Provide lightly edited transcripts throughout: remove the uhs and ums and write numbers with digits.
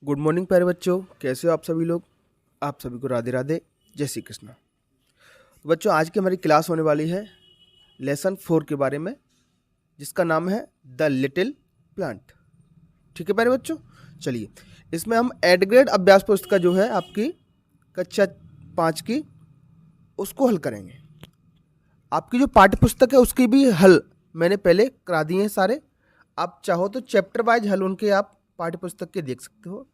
Good morning प्यारे बच्चों, कैसे हो आप सभी लोग। आप सभी को राधे राधे, जय श्री कृष्ण। तो बच्चों, आज की हमारी क्लास होने वाली है लेसन 4 के बारे में, जिसका नाम है द लिटिल प्लांट। ठीक है प्यारे बच्चों, चलिए इसमें हम एड ग्रेड अभ्यास पुस्तिका जो है आपकी कक्षा 5 की, उसको हल करेंगे। आपकी जो पाठ्य पुस्तक है उसकी भी हल मैंने पहले करा दिए हैं सारे। आप चाहो तो चैप्टर वाइज हल उनके आप पाठ्य पुस्तक के देख सकते हो।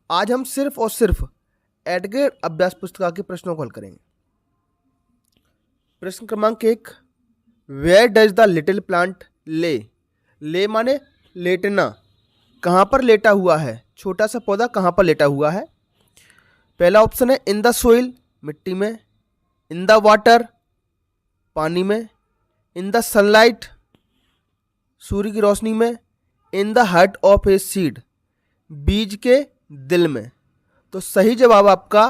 आज हम सिर्फ और सिर्फ एड ग्रेड अभ्यास पुस्तिका के प्रश्नों को हल करेंगे। प्रश्न क्रमांक 1, where does the little plant lay. Lay माने लेटना, कहाँ पर लेटा हुआ है, छोटा सा पौधा कहाँ पर लेटा हुआ है। पहला ऑप्शन है इन द सोइल, मिट्टी में, इन द वाटर, पानी में, इन द सनलाइट, सूर्य की रोशनी में, in the heart of a seed, बीज के दिल में। तो सही जवाब आपका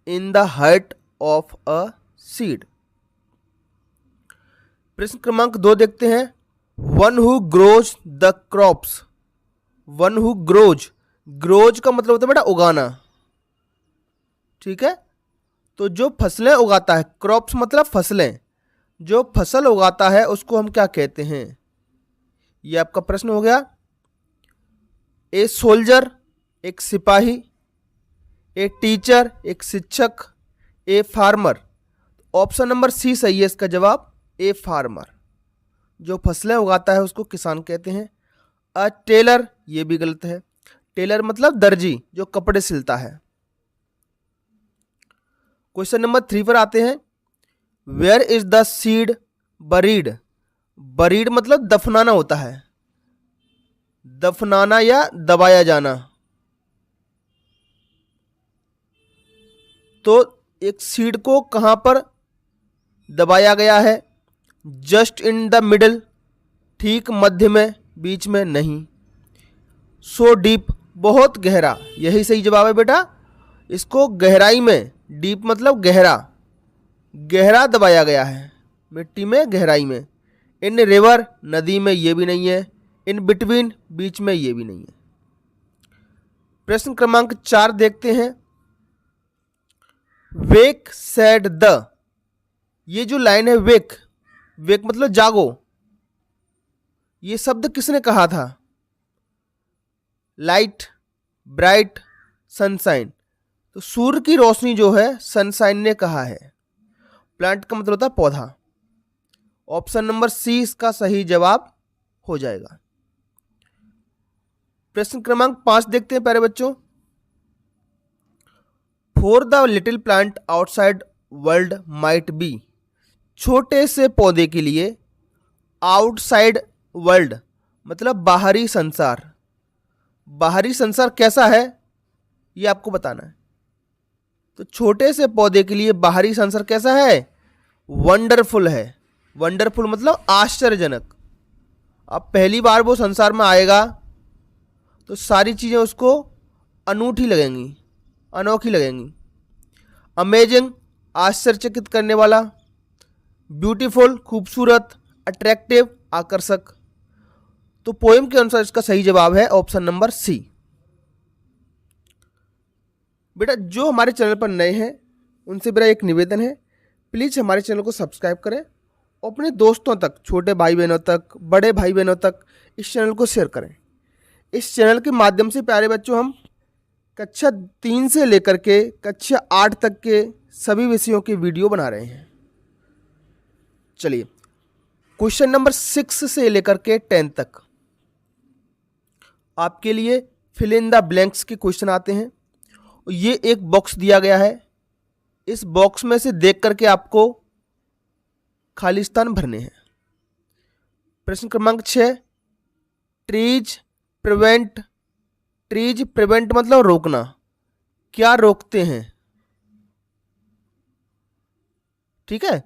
in the heart of a seed. प्रश्न क्रमांक 2 देखते हैं, one who grows the crops. One who grows, grows का मतलब होता है बेटा उगाना, ठीक है। तो जो फसलें उगाता है, क्रॉप्स मतलब फसलें, जो फसल उगाता है उसको हम क्या कहते हैं। ये आपका प्रश्न हो गया। ए सोल्जर, एक सिपाही, ए टीचर, एक शिक्षक, a farmer. Option number C सही है इसका जवाब, ए फार्मर। जो फसलें उगाता है उसको किसान कहते हैं। अ टेलर, ये भी गलत है। टेलर मतलब दर्जी, जो कपड़े सिलता है। क्वेश्चन नंबर 3 पर आते हैं, where is the seed buried. Buried मतलब दफनाना होता है, दफनाना या दबाया जाना। तो एक सीड को कहां पर दबाया गया है, जस्ट इन द मिडल, ठीक मध्य में, बीच में नहीं। सो डीप, बहुत गहरा, यही सही जवाब है बेटा। इसको गहराई में, डीप मतलब गहरा, गहरा दबाया गया है, मिट्टी में गहराई में। इन रिवर, नदी में, ये भी नहीं है। इन बिटवीन, बीच में, ये भी नहीं है। प्रश्न क्रमांक 4 देखते हैं, वेक सेड द। ये जो लाइन है वेक, वेक मतलब जागो, ये शब्द किसने कहा था। Light, bright, sunshine. तो सूर्य की रोशनी जो है सनशाइन ने कहा है। प्लांट का मतलब होता है पौधा। ऑप्शन नंबर सी इसका सही जवाब हो जाएगा। प्रश्न क्रमांक 5 देखते हैं प्यारे बच्चों, for the little plant outside world might be. छोटे से पौधे के लिए आउटसाइड वर्ल्ड मतलब बाहरी संसार। बाहरी संसार कैसा है ये आपको बताना है। तो छोटे से पौधे के लिए बाहरी संसार कैसा है, वंडरफुल है। वंडरफुल मतलब आश्चर्यजनक। अब पहली बार वो संसार में आएगा तो सारी चीजें उसको अनूठी लगेंगी, अनोखी लगेंगी। अमेजिंग, आश्चर्यचकित करने वाला। ब्यूटीफुल, खूबसूरत। अट्रैक्टिव, आकर्षक। तो पोएम के अनुसार इसका सही जवाब है ऑप्शन नंबर सी। बेटा जो हमारे चैनल पर नए हैं उनसे मेरा एक निवेदन है, प्लीज़ हमारे चैनल को सब्सक्राइब करें और अपने दोस्तों तक, छोटे भाई बहनों तक, बड़े भाई बहनों तक इस चैनल को शेयर करें। इस चैनल के माध्यम से प्यारे बच्चों हम कक्षा 3 से लेकर के कक्षा 8 तक के सभी विषयों के वीडियो बना रहे हैं। चलिए क्वेश्चन नंबर 6 से लेकर के 10 तक आपके लिए फिल इन द ब्लैंक्स के क्वेश्चन आते हैं। ये एक बॉक्स दिया गया है, इस बॉक्स में से देख करके आपको खाली स्थान भरने हैं। प्रश्न क्रमांक 6, ट्रीज प्रिवेंट। ट्रीज प्रिवेंट मतलब रोकना, क्या रोकते हैं, ठीक है।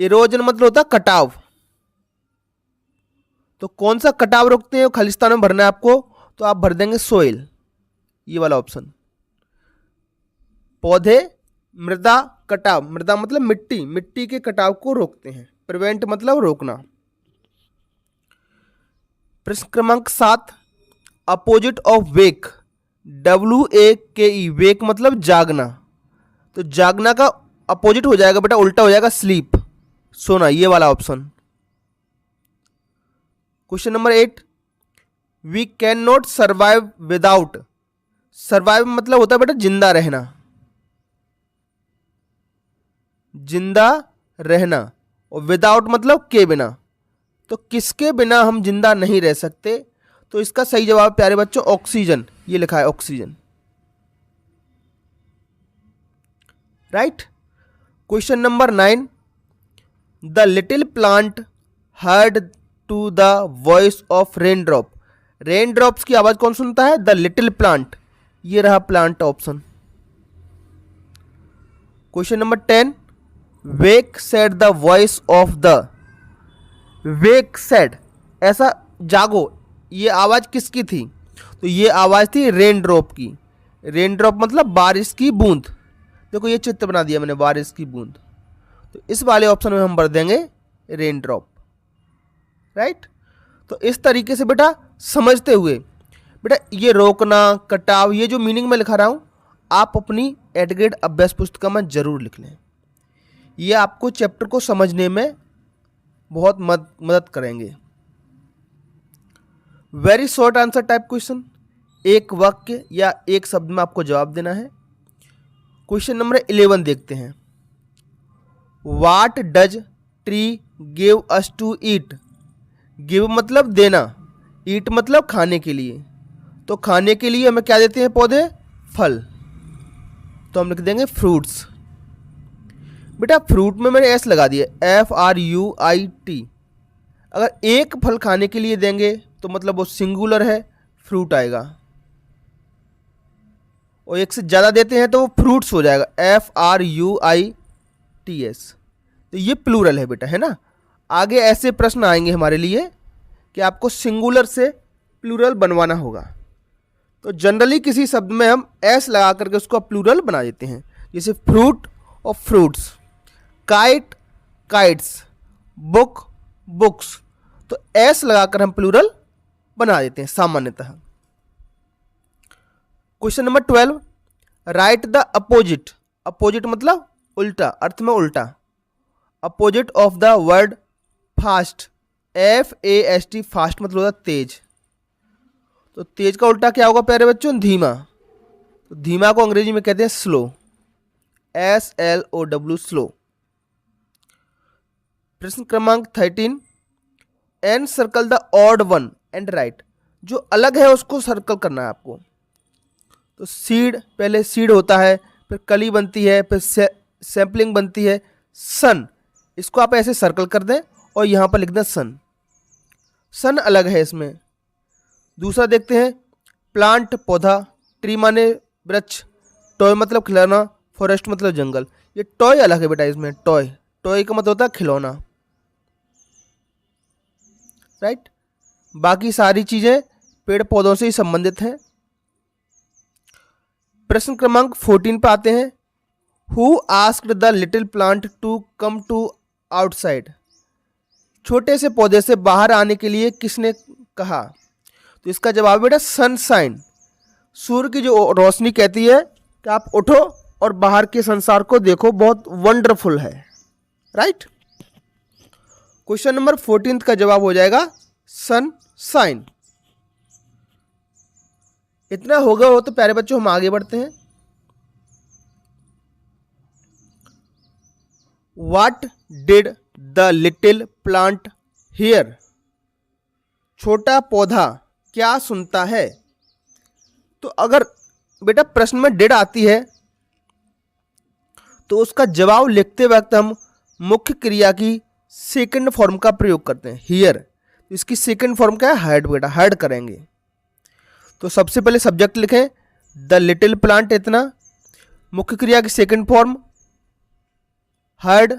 इरोजन मतलब होता है कटाव। तो कौन सा कटाव रोकते हैं खाली स्थान में भरना है आपको, तो आप भर देंगे सोइल, ये वाला ऑप्शन। पौधे मृदा कटाव, मृदा मतलब मिट्टी, मिट्टी के कटाव को रोकते हैं। प्रिवेंट मतलब रोकना। प्रश्न क्रमांक 7, अपोजिट ऑफ वेक। WAKE, वेक मतलब जागना, तो जागना का अपोजिट हो जाएगा बेटा, उल्टा हो जाएगा स्लीप, सोना, ये वाला option. Question number 8, we can not survive without, survive मतलब होता है बेटा जिंदा रहना, जिंदा रहना, और विदाउट मतलब के बिना, तो किसके बिना हम जिंदा नहीं रह सकते, तो इसका सही जवाब प्यारे बच्चों ऑक्सीजन, ये लिखा है oxygen, right. Question number 9, the little plant heard to the voice of rain drop, rain drops की आवाज कौन सुनता है, द लिटिल प्लांट, ये रहा plant option. Question number 10, wake said the voice of the, wake said ऐसा जागो, ये आवाज किसकी थी, तो ये आवाज थी रेन ड्रॉप की, रेन ड्रॉप मतलब बारिश की बूंद, देखो ये चित्र बना दिया मैंने बारिश की बूंद, तो इस वाले ऑप्शन में हम भर देंगे रेन ड्रॉप, राइट। तो इस तरीके से बेटा समझते हुए, बेटा ये रोकना कटाव, ये जो मीनिंग में लिखा रहा हूं आप अपनी एट ग्रेड अभ्यास पुस्तिका में जरूर लिख लें, ये आपको चैप्टर को समझने में बहुत मदद करेंगे। Very short answer type question, एक वाक्य या एक शब्द में आपको जवाब देना है। क्वेश्चन नंबर 11 देखते हैं, what does tree give us to eat, give मतलब देना, ईट मतलब खाने के लिए, तो खाने के लिए हमें क्या देते हैं पौधे, फल, तो हम लिख देंगे फ्रूट्स। बेटा फ्रूट में मैंने एस लगा दिया, FRUIT, अगर एक फल खाने के लिए देंगे तो मतलब वो सिंगुलर है, फ्रूट आएगा, और एक से ज़्यादा देते हैं तो वो फ्रूट्स हो जाएगा, FRUITS, तो ये प्लूरल है बेटा, है ना। आगे ऐसे प्रश्न आएंगे हमारे लिए कि आपको सिंगुलर से प्लूरल बनवाना होगा, तो जनरली किसी शब्द में हम एस लगा करके उसको प्लूरल बना देते हैं, जैसे फ्रूट और fruits, kite kites, book books, तो एस लगाकर हम प्लूरल बना देते हैं सामान्यतः। Question number 12, right the opposite, opposite मतलब उल्टा, अर्थ में उल्टा, opposite of the word fast, FAST, fast मतलब होता है तेज, तो तेज का उल्टा क्या होगा प्यारे बच्चों, धीमा, तो धीमा को अंग्रेजी में कहते हैं स्लो, SLOW, स्लो। प्रश्न क्रमांक 13, and circle the odd one and write, जो अलग है उसको सर्कल करना है आपको, तो सीड, पहले सीड होता है, फिर कली बनती है, फिर सैंपलिंग बनती है, सन, इसको आप ऐसे सर्कल कर दें और यहाँ पर लिख दें सन, सन अलग है इसमें। दूसरा देखते हैं, प्लांट पौधा, ट्री माने वृक्ष, टॉय मतलब खिलौना, फॉरेस्ट मतलब जंगल, ये टॉय अलग है बेटा इसमें, टॉय, टॉय का मतलब होता है खिलौना, राइट। बाकी सारी चीजें पेड़ पौधों से ही संबंधित हैं। प्रश्न क्रमांक 14 पे आते हैं, who asked the little plant to come to outside, छोटे से पौधे से बाहर आने के लिए किसने कहा, तो इसका जवाब बेटा सनशाइन, सूर्य की जो रोशनी कहती है कि आप उठो और बाहर के संसार को देखो, बहुत वंडरफुल है, राइट। क्वेश्चन नंबर 14 का जवाब हो जाएगा सनशाइन। इतना होगा हो तो प्यारे बच्चों हम आगे बढ़ते हैं। What did the little plant hear? छोटा पौधा क्या सुनता है, तो अगर बेटा प्रश्न में डिड आती है तो उसका जवाब लिखते वक्त हम मुख्य क्रिया की सेकंड फॉर्म का प्रयोग करते हैं, हियर, इसकी सेकंड फॉर्म क्या है, हर्ड बेटा, हर्ड करेंगे। तो सबसे पहले सब्जेक्ट लिखें द लिटिल प्लांट, इतना, मुख्य क्रिया की सेकंड फॉर्म हर्ड,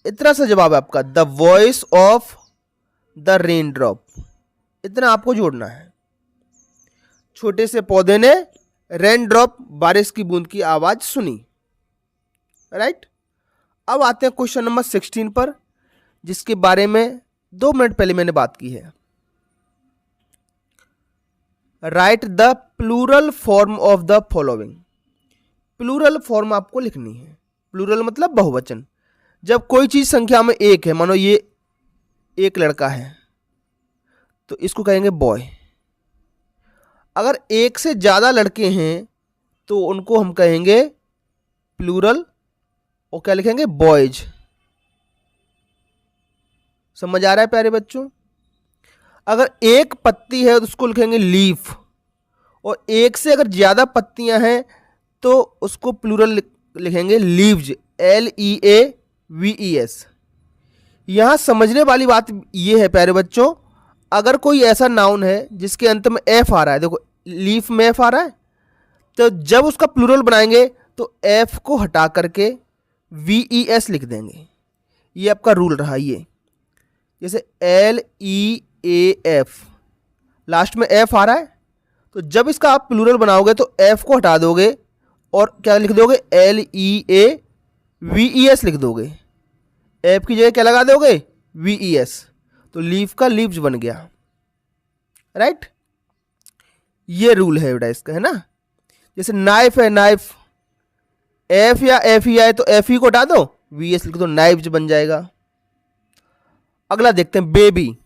इतना सा जवाब है आपका, the voice of the rain drop, इतना आपको जोड़ना है। छोटे से पौधे ने रेन ड्रॉप, बारिश की बूंद की आवाज सुनी, राइट। अब आते हैं क्वेश्चन नंबर 16 पर, जिसके बारे में 2 मिनट पहले मैंने बात की है। Write the plural form of the following. Plural form आपको लिखनी है। प्लूरल मतलब बहुवचन। जब कोई चीज संख्या में एक है, मानो ये एक लड़का है तो इसको कहेंगे बॉय। अगर एक से ज्यादा लड़के हैं तो उनको हम कहेंगे प्लूरल, और क्या लिखेंगे, बॉयज। समझ आ रहा है प्यारे बच्चों? अगर एक पत्ती है तो उसको लिखेंगे लीफ, और एक से अगर ज्यादा पत्तियां हैं तो उसको प्लूरल लिखेंगे लीव्स, LEAVES। यहां समझने वाली बात यह है प्यारे बच्चों, अगर कोई ऐसा नाउन है जिसके अंत में एफ आ रहा है, देखो लीफ में एफ आ रहा है, तो जब उसका प्लूरल बनाएंगे तो एफ को हटा करके VES लिख देंगे। ये आपका रूल रहा। ये जैसे LEAF, लास्ट में एफ आ रहा है, तो जब इसका आप प्लूरल बनाओगे तो एफ को हटा दोगे और क्या लिख दोगे, LEAVES लिख दोगे। एफ की जगह क्या लगा दोगे, VES, तो लीफ का लीव्स बन गया। राइट, ये रूल है बेटा इसका, है ना। जैसे नाइफ है, नाइफ, एफ या FE आए तो FE को हटा दो, VS लिख दो, नाइफ्स बन जाएगा। अगला देखते हैं बेबी,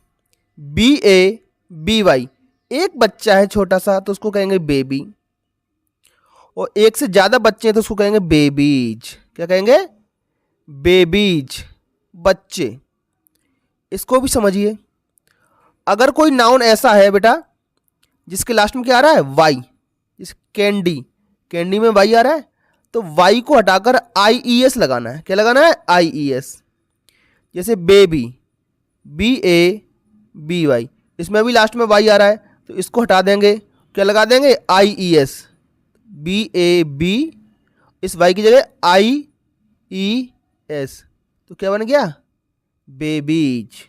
BABY। एक बच्चा है छोटा सा तो उसको कहेंगे बेबी, और एक से ज्यादा बच्चे हैं तो उसको कहेंगे बेबीज। क्या कहेंगे, बेबीज, बच्चे। इसको भी समझिए। अगर कोई नाउन ऐसा है बेटा जिसके लास्ट में क्या आ रहा है, वाई, जैसे कैंडी, कैंडी में वाई आ रहा है तो वाई को हटाकर IES लगाना है। क्या लगाना है, IES। जैसे बेबी, BABY, इसमें भी लास्ट में वाई आ रहा है तो इसको हटा देंगे, क्या लगा देंगे, IES, BAB, इस वाई की जगह IES, तो क्या बन गया, बेबीज।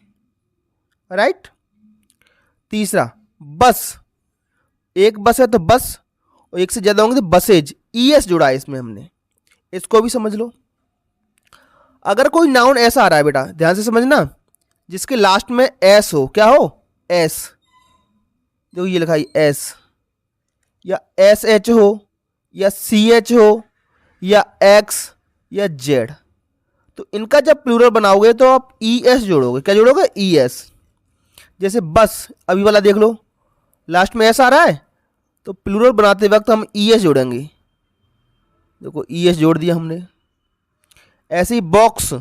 राइट। तीसरा बस, एक बस है तो बस, और एक से ज्यादा होंगे तो बसेज, ES जुड़ा है इसमें हमने, इसको भी समझ लो। अगर कोई नाउन ऐसा आ रहा है बेटा, ध्यान से समझना, जिसके लास्ट में S हो, क्या हो, S, देखो ये लिखा है S, या SH हो, या CH हो, या X, या Z, तो इनका जब प्लूरल बनाओगे तो आप ES जोड़ोगे। क्या जोड़ोगे, ES। जैसे बस, अभी वाला देख लो, लास्ट में S आ रहा है तो प्लूरल बनाते वक्त हम ES जोड़ेंगे। देखो ES जोड़ दिया हमने। ऐसे ही बॉक्स,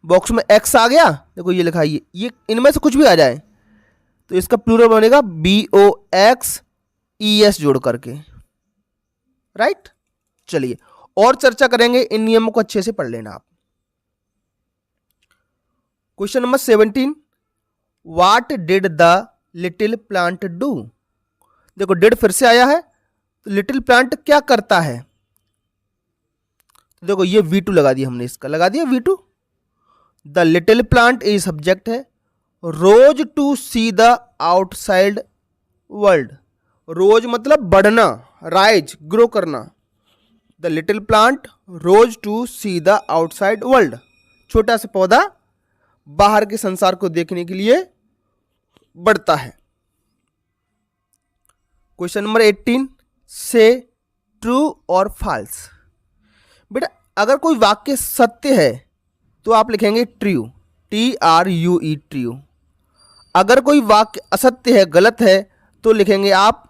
बॉक्स में X आ गया, देखो ये लिखा है, ये इनमें से कुछ भी आ जाए तो इसका प्लूरल बनेगा BOXES जोड़ करके। राइट। चलिए और चर्चा करेंगे, इन नियमों को अच्छे से पढ़ लेना आप। Question number 17, what did the little plant do. देखो डिड फिर से आया है तो लिटिल प्लांट क्या करता है, तो देखो ये V2 लगा दिया हमने, इसका लगा दिया V2। The little plant is subject है, rose to see the outside world. Rose मतलब बढ़ना, राइज, ग्रो करना। The little plant rose to see the outside world, छोटा सा पौधा बाहर के संसार को देखने के लिए बढ़ता है। क्वेश्चन नंबर 18, से ट्रू और फॉल्स। बेटा अगर कोई वाक्य सत्य है तो आप लिखेंगे ट्रू, TRUE, ट्रू। अगर कोई वाक्य असत्य है, गलत है, तो लिखेंगे आप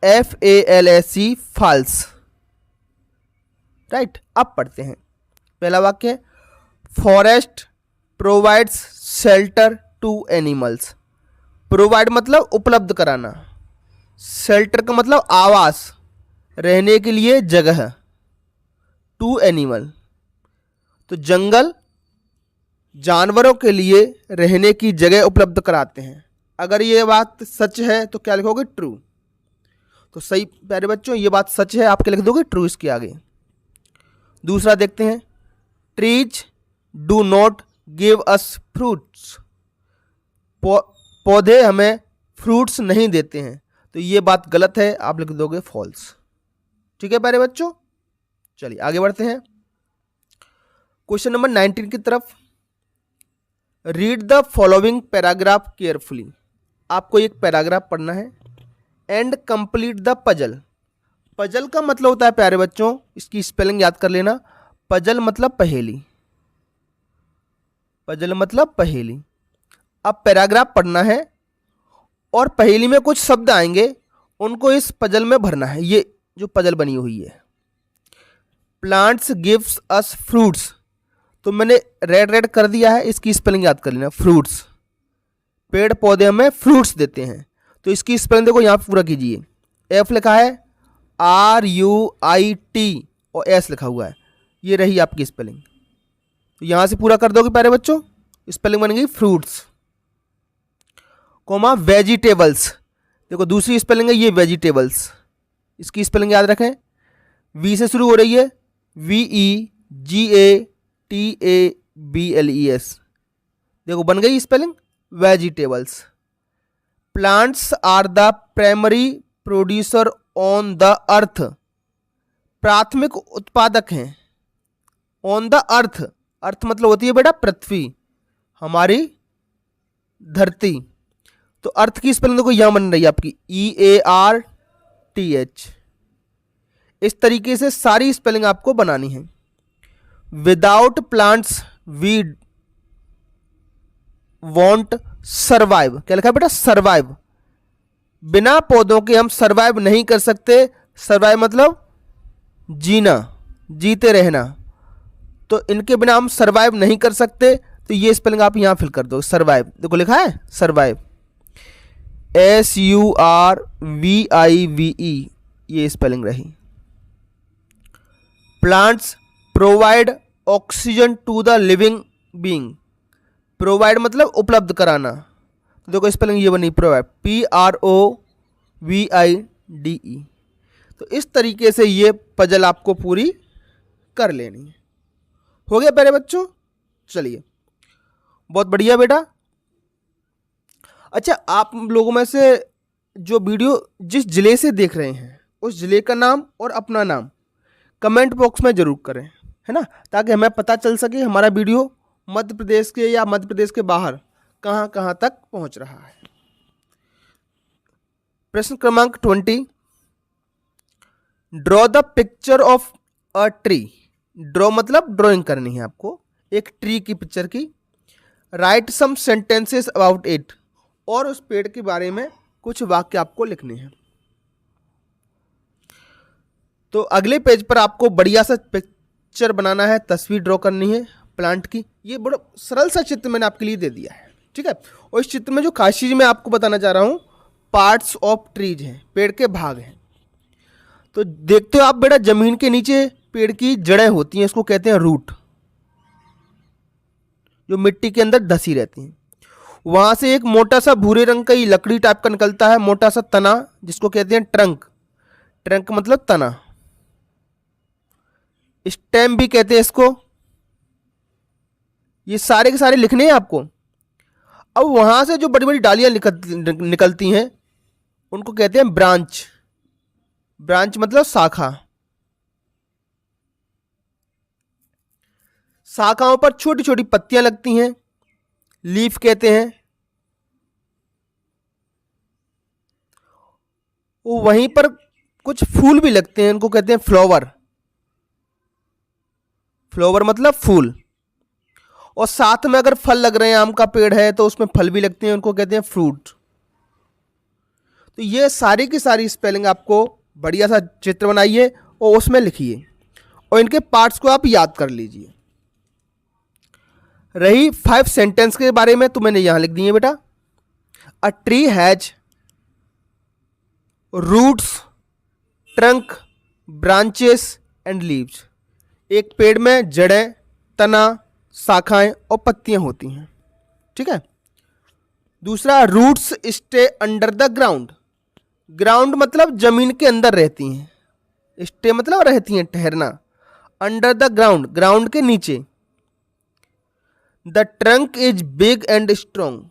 FALSE, फॉल्स। राइट। अब पढ़ते हैं। पहला वाक्य, forest provides shelter to animals. Provide मतलब उपलब्ध कराना, शेल्टर का मतलब आवास, रहने के लिए जगह, टू एनिमल, तो जंगल जानवरों के लिए रहने की जगह उपलब्ध कराते हैं। अगर ये बात सच है तो क्या लिखोगे, ट्रू। तो सही प्यारे बच्चों, ये बात सच है, आप क्या लिख दोगे, ट्रू इसके आगे। दूसरा देखते हैं, trees do not give us fruits. पौधे हमें फ्रूट्स नहीं देते हैं, तो ये बात गलत है, आप लिख दोगे फॉल्स। ठीक है प्यारे बच्चों। चलिए आगे बढ़ते हैं क्वेश्चन नंबर 19 की तरफ। Read the following paragraph carefully. आपको एक पैराग्राफ पढ़ना है, and complete the puzzle. Puzzle का मतलब होता है प्यारे बच्चों, इसकी स्पेलिंग याद कर लेना, पजल मतलब पहेली, पजल मतलब पहेली। अब पैराग्राफ पढ़ना है और पहेली में कुछ शब्द आएंगे, उनको इस पजल में भरना है। ये जो पजल बनी हुई है, प्लांट्स गिव्स अस फ्रूट्स, तो मैंने रेड रेड कर दिया है, इसकी स्पेलिंग याद कर लेना, फ्रूट्स। पेड़ पौधे हमें फ्रूट्स देते हैं, तो इसकी स्पेलिंग देखो यहाँ पे पूरा कीजिए। एफ लिखा है, RUIT और S लिखा हुआ है, ये रही आपकी स्पेलिंग। तो यहाँ से पूरा कर दोगे प्यारे बच्चों, स्पेलिंग बन गई फ्रूट्स, कोमा वेजिटेबल्स। देखो दूसरी स्पेलिंग है ये वेजिटेबल्स, इसकी स्पेलिंग याद रखें, V से शुरू हो रही है, VEGATABLES। देखो बन गई spelling vegetables. Plants are the primary producer on the earth, प्राथमिक उत्पादक हैं, ऑन द अर्थ, अर्थ मतलब होती है बेटा पृथ्वी, हमारी धरती। तो अर्थ की स्पेलिंग देखो यहां बन रही है आपकी EARTH। इस तरीके से सारी स्पेलिंग आपको बनानी है। Without plants we won't survive, क्या लिखा है बेटा, सर्वाइव। बिना पौधों के हम सर्वाइव नहीं कर सकते, सर्वाइव मतलब जीना, जीते रहना, तो इनके बिना हम सर्वाइव नहीं कर सकते। तो ये स्पेलिंग आप यहां फिल कर दो, सर्वाइव। देखो लिखा है सर्वाइव, SURVIVE, ये स्पेलिंग रही। Plants provide oxygen to the living being, provide मतलब उपलब्ध कराना, तो देखो स्पेलिंग ये बनी प्रोवाइड, PROVIDE। तो इस तरीके से ये पजल आपको पूरी कर लेनी है। हो गया प्यारे बच्चों, चलिए बहुत बढ़िया बेटा। अच्छा, आप लोगों में से जो वीडियो जिस जिले से देख रहे हैं, उस जिले का नाम और अपना नाम कमेंट बॉक्स में जरूर करें, है ना, ताकि हमें पता चल सके हमारा वीडियो मध्य प्रदेश के या मध्य प्रदेश के बाहर कहाँ कहाँ तक पहुँच रहा है। प्रश्न क्रमांक 20, draw the picture of a tree. Draw मतलब ड्राइंग करनी है आपको एक ट्री की पिक्चर की। Write some sentences about it, और उस पेड़ के बारे में कुछ वाक्य आपको लिखने हैं। तो अगले पेज पर आपको बढ़िया सा पिक्चर बनाना है, तस्वीर ड्रॉ करनी है प्लांट की। ये बड़ा सरल सा चित्र मैंने आपके लिए दे दिया है, ठीक है। और इस चित्र में जो खास चीज मैं आपको बताना चाह रहा हूं, पार्ट्स ऑफ ट्रीज हैं, पेड़ के भाग हैं। तो देखते हो आप बेटा, जमीन के नीचे पेड़ की जड़ें होती हैं, इसको कहते हैं रूट, जो मिट्टी के अंदर धसी रहती हैं। वहां से एक मोटा सा भूरे रंग का लकड़ी टाइप का निकलता है, मोटा सा तना, जिसको कहते हैं ट्रंक। ट्रंक मतलब तना, स्टेम भी कहते हैं इसको। ये सारे के सारे लिखने हैं आपको। अब वहां से जो बड़ी बड़ी डालियां निकलती हैं, उनको कहते हैं ब्रांच। ब्रांच मतलब शाखा। शाखाओं पर छोटी छोटी पत्तियां लगती हैं, लीफ कहते हैं। वो वहीं पर कुछ फूल भी लगते हैं, उनको कहते हैं फ्लावर। फ्लावर मतलब फूल। और साथ में अगर फल लग रहे हैं, आम का पेड़ है तो उसमें फल भी लगते हैं, उनको कहते हैं फ्रूट। तो ये सारी की सारी स्पेलिंग आपको बढ़िया सा चित्र बनाइए और उसमें लिखिए, और इनके पार्ट्स को आप याद कर लीजिए। रही 5 सेंटेंस के बारे में, तो मैंने यहां लिख दिए बेटा। A tree has roots, trunk, branches and leaves. एक पेड़ में जड़ें, तना, शाखाएं और पत्तियां होती हैं, ठीक है। दूसरा, roots stay under the ground. Ground मतलब जमीन के अंदर रहती हैं, स्टे मतलब रहती हैं, ठहरना। अंडर द ग्राउंड, ग्राउंड के नीचे। The trunk is big and strong.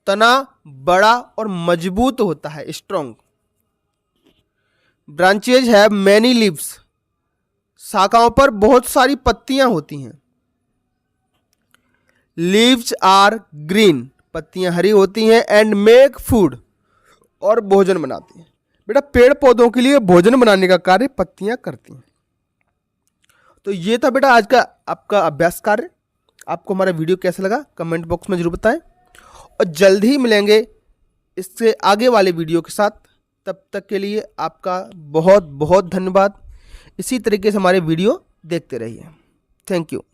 तना बड़ा और मजबूत होता है, strong. Branches have many leaves. शाखाओं पर बहुत सारी पत्तियां होती हैं। लीव्स आर ग्रीन, पत्तियां हरी होती हैं। एंड मेक फूड, और भोजन बनाती हैं। बेटा पेड़ पौधों के लिए भोजन बनाने का कार्य पत्तियां करती हैं। तो ये था बेटा आज का आपका अभ्यास कार्य। आपको हमारा वीडियो कैसा लगा कमेंट बॉक्स में जरूर बताएं, और जल्द ही मिलेंगे इससे आगे वाले वीडियो के साथ। तब तक के लिए आपका बहुत बहुत धन्यवाद। इसी तरीके से हमारे वीडियो देखते रहिए। Thank you.